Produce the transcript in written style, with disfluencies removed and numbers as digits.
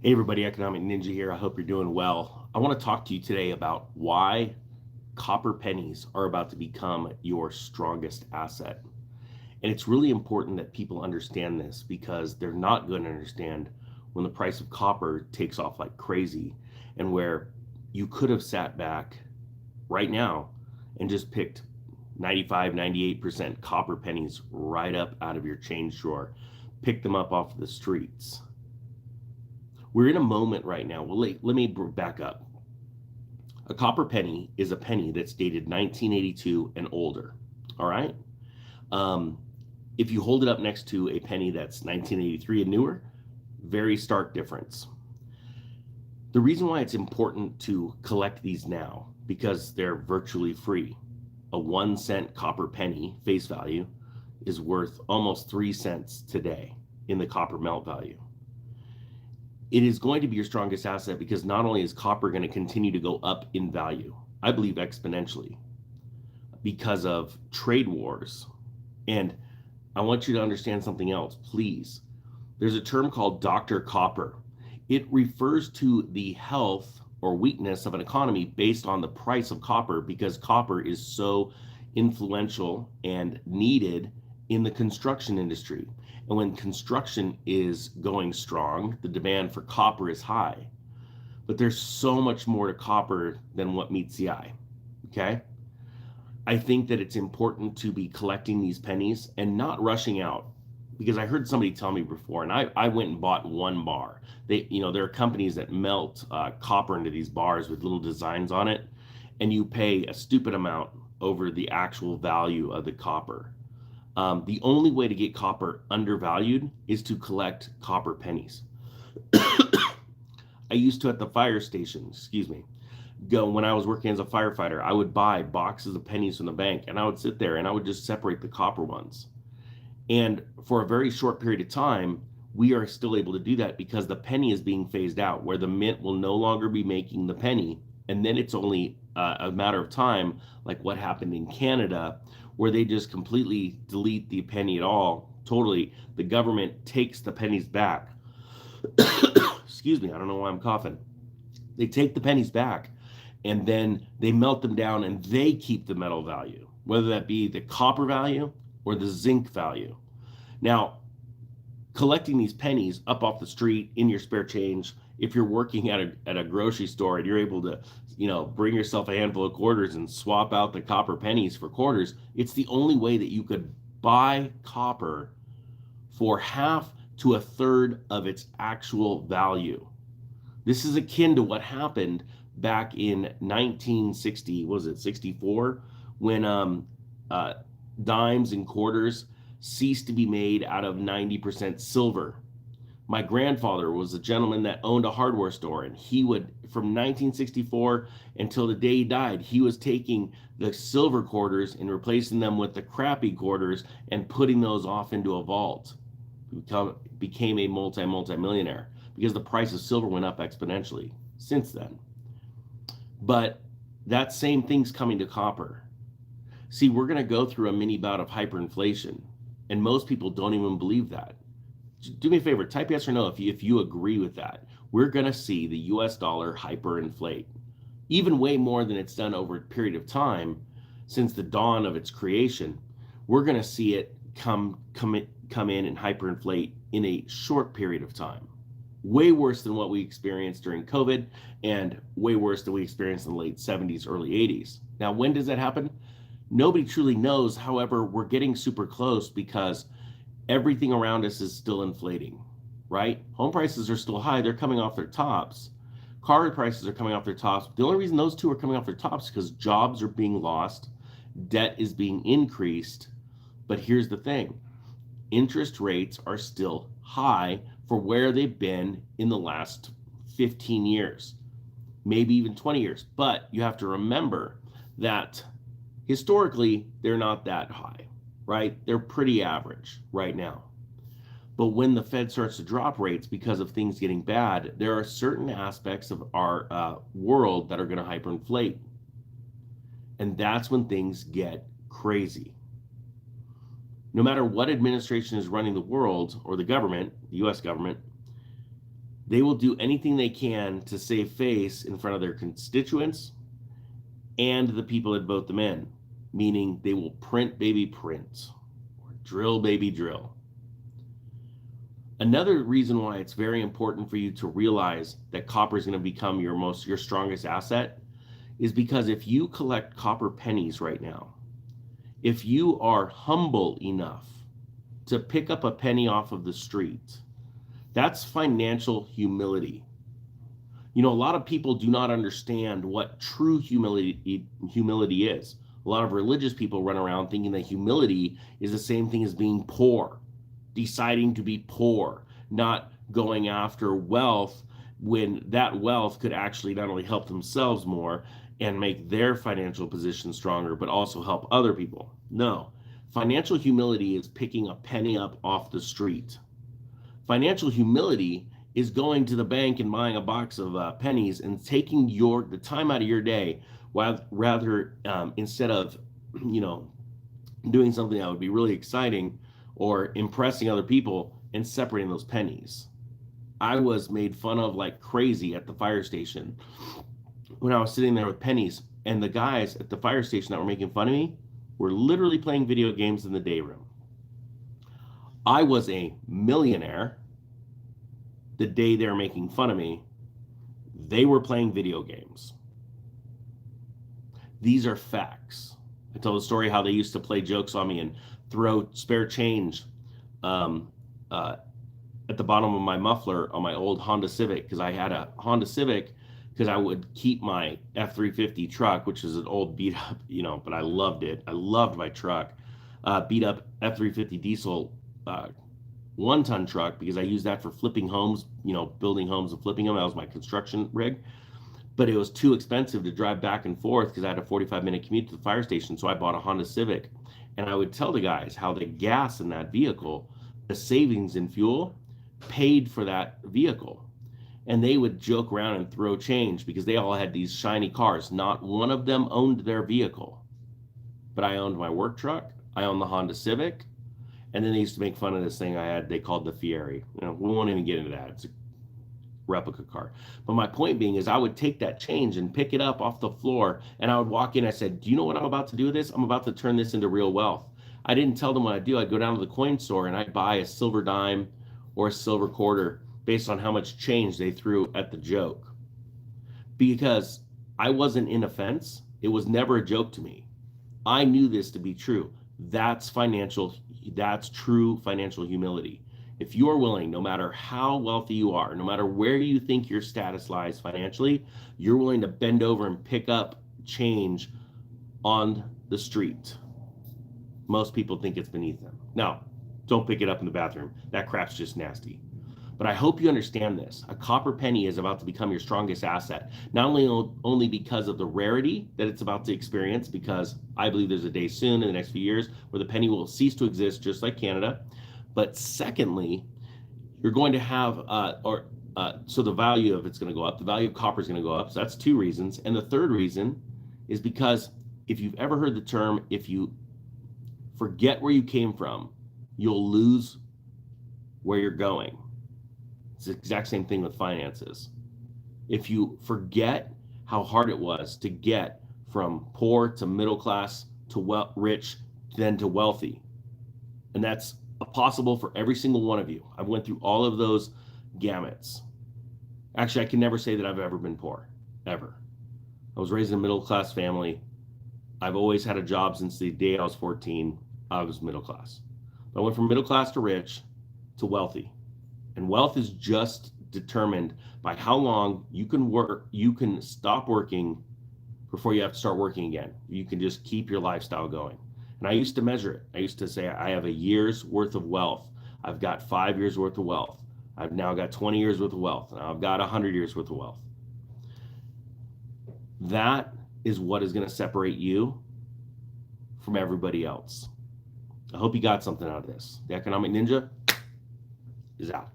Hey everybody, Economic Ninja here. I hope you're doing well. I want to talk to you today about why copper pennies are about to become your strongest asset. And it's really important that people understand this because they're not going to understand when the price of copper takes off like crazy and where you could have sat back right now and just picked 95, 98% copper pennies right up out of your change drawer, pick them up off the streets. We're in a moment right now. Well, let me back up. A copper penny is a penny that's dated 1982 and older. All right. Um, if you hold it up next to a penny that's 1983 and newer, very stark difference. The reason why it's important to collect these now because they're virtually free. A 1 cent copper penny face value is worth almost 3 cents today in the copper melt value. It is going to be your strongest asset because not only is copper going to continue to go up in value, I believe exponentially, because of trade wars. And I want you to understand something else, please. There's a term called Dr. Copper. It refers to the health or weakness of an economy based on the price of copper because copper is so influential and needed in the construction industry. And when construction is going strong, the demand for copper is high. But there's so much more to copper than what meets the eye. Okay? I think that it's important to be collecting these pennies and not rushing out because I heard somebody tell me before, and I went and bought one bar. There are companies that melt copper into these bars with little designs on it, and you pay a stupid amount over the actual value of the copper. The only way to get copper undervalued is to collect copper pennies. I used to at the fire station, go when I was working as a firefighter. I would buy boxes of pennies from the bank and I would sit there and I would just separate the copper ones. And for a very short period of time, we are still able to do that because the penny is being phased out, where the mint will no longer be making the penny. And then it's only a matter of time, like what happened in Canada, where they just completely delete the penny at all. Totally. The government takes the pennies back. Excuse me, I don't know why I'm coughing. They take the pennies back and then they melt them down and they keep the metal value, whether that be the copper value or the zinc value. Now, collecting these pennies up off the street in your spare change, if you're working at a grocery store and you're able to, bring yourself a handful of quarters and swap out the copper pennies for quarters, it's the only way that you could buy copper for half to a third of its actual value. This is akin to what happened back in 1960, was it 64, when dimes and quarters ceased to be made out of 90% silver. My grandfather was a gentleman that owned a hardware store, and he would, from 1964 until the day he died, he was taking the silver quarters and replacing them with the crappy quarters and putting those off into a vault. Became a multi-millionaire because the price of silver went up exponentially since then. But that same thing's coming to copper. See, we're going to go through a mini bout of hyperinflation, and most people don't even believe that. Do me a favor, type yes or no if you agree with that. We're going to see the US dollar hyperinflate, even way more than it's done over a period of time since the dawn of its creation. We're going to see it come in and hyperinflate in a short period of time. Way worse than what we experienced during COVID and way worse than we experienced in the late 70s, early 80s. Now, when does that happen? Nobody truly knows. However, we're getting super close because everything around us is still inflating, right? Home prices are still high. They're coming off their tops. Car prices are coming off their tops. The only reason those two are coming off their tops is because jobs are being lost, debt is being increased. But here's the thing. Interest rates are still high for where they've been in the last 15 years, maybe even 20 years. But you have to remember that historically, they're not that high, right? They're pretty average right now. But when the Fed starts to drop rates because of things getting bad, there are certain aspects of our world that are going to hyperinflate. And that's when things get crazy. No matter what administration is running the world or the government, the US government, They will do anything they can to save face in front of their constituents and the people that vote them in, meaning they will print baby print or drill baby drill. Another reason why it's very important for you to realize that copper is going to become your strongest asset is because if you collect copper pennies right now, if you are humble enough to pick up a penny off of the street, that's financial humility. You know, a lot of people do not understand what true humility is. A lot of religious people run around thinking that humility is the same thing as being poor, deciding to be poor, not going after wealth when that wealth could actually not only help themselves more and make their financial position stronger, but also help other people. No, financial humility is picking a penny up off the street. Financial humility is going to the bank and buying a box of pennies and taking the time out of your day, rather instead of doing something that would be really exciting or impressing other people and separating those pennies. I was made fun of like crazy at the fire station when I was sitting there with pennies, and the guys at the fire station that were making fun of me were literally playing video games in the day room. I was a millionaire the day they were making fun of me. They were playing video games. These are facts. I tell the story how they used to play jokes on me and throw spare change at the bottom of my muffler on my old Honda Civic, because I had a Honda Civic because I would keep my F-350 truck, which is an old beat up, but I loved it. I loved my truck. Beat up F-350 diesel 1-ton truck, because I used that for flipping homes, building homes and flipping them. That was my construction rig. But it was too expensive to drive back and forth because I had a 45-minute commute to the fire station. So I bought a Honda Civic. And I would tell the guys how the gas in that vehicle, the savings in fuel, paid for that vehicle. And they would joke around and throw change because they all had these shiny cars. Not one of them owned their vehicle. But I owned my work truck. I owned the Honda Civic. And then they used to make fun of this thing I had, they called the Fieri. We won't even get into that. It's a replica car. But my point being is I would take that change and pick it up off the floor, and I would walk in. I said, do you know what I'm about to do with this? I'm about to turn this into real wealth. I didn't tell them what I'd do. I'd go down to the coin store and I'd buy a silver dime or a silver quarter based on how much change they threw at the joke. Because I wasn't in offense. It was never a joke to me. I knew this to be true. That's true financial humility. If you're willing, no matter how wealthy you are, no matter where you think your status lies financially, you're willing to bend over and pick up change on the street. Most people think it's beneath them. Now, don't pick it up in the bathroom. That crap's just nasty. But I hope you understand this. A copper penny is about to become your strongest asset, not only because of the rarity that it's about to experience, because I believe there's a day soon in the next few years where the penny will cease to exist, just like Canada. But secondly, you're going to have, so the value of it's going to go up. The value of copper is going to go up. So that's two reasons. And the third reason is because if you've ever heard the term, if you forget where you came from, you'll lose where you're going. It's the exact same thing with finances. If you forget how hard it was to get from poor to middle class to rich, then to wealthy, and that's possible for every single one of you. I've went through all of those gamuts. Actually, I can never say that I've ever been poor, ever. I was raised in a middle class family. I've always had a job since the day I was 14. I was middle class. But I went from middle class to rich to wealthy. And wealth is just determined by how long you can work. You can stop working before you have to start working again. You can just keep your lifestyle going. And I used to measure it. I used to say, I have a year's worth of wealth. I've got 5 years worth of wealth. I've now got 20 years worth of wealth. Now I've got 100 years worth of wealth. That is what is going to separate you from everybody else. I hope you got something out of this. The Economic Ninja is out.